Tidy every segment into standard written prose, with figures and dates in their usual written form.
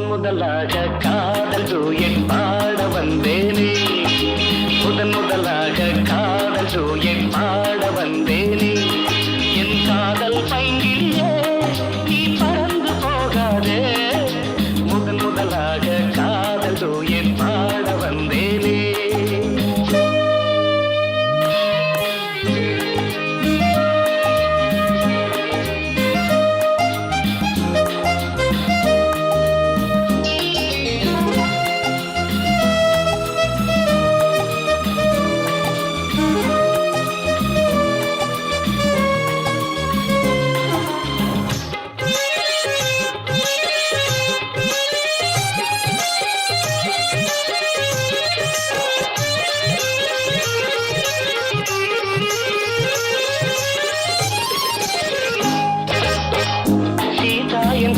முதலாக காதல் டூயட் பாட வந்தேனே, முதலாக காதல் டூயட் பாட வந்தேனே. என் காதல் பைங்கிலே நீ பறந்து போகாதே, முதலாக காதல் டூயட் பாட வந்தேனே.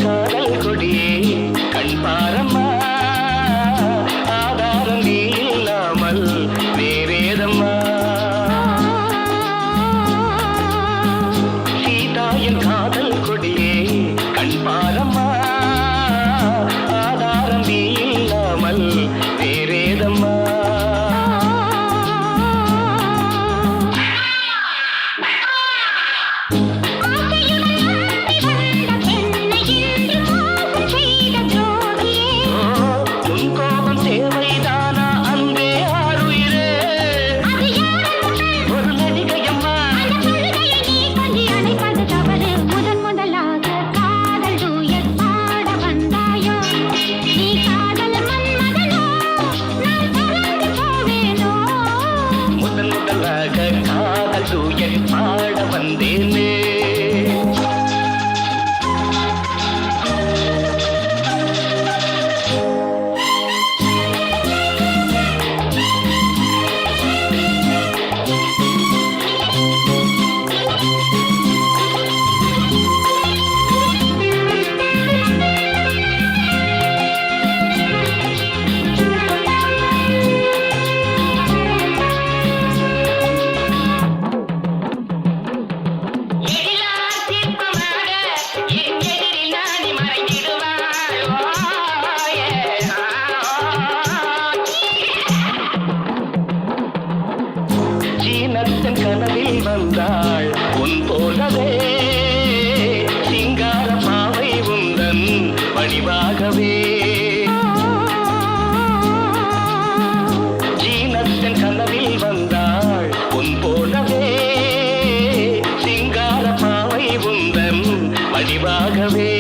காதல் கொடியே கண் பாரம்மா, ஆதாரம் நீ இல்லாமல் வேறேதம்மா. சீதாயின் காதல் கொடியே கண் பாரம்மா, ஆதாரம் நீ இல்லாமல் வேறேதம்மா. காதல் டூயட் பாட வந்தேனே. கனவில் வந்தாள் உன் போலவே, சிங்கார பாவை உந்தன் வடிவாகவே. ஜீனத்தன் கனவில் வந்தாள் உன் போலவே, சிங்கார பாவை உந்தன் வடிவாகவே.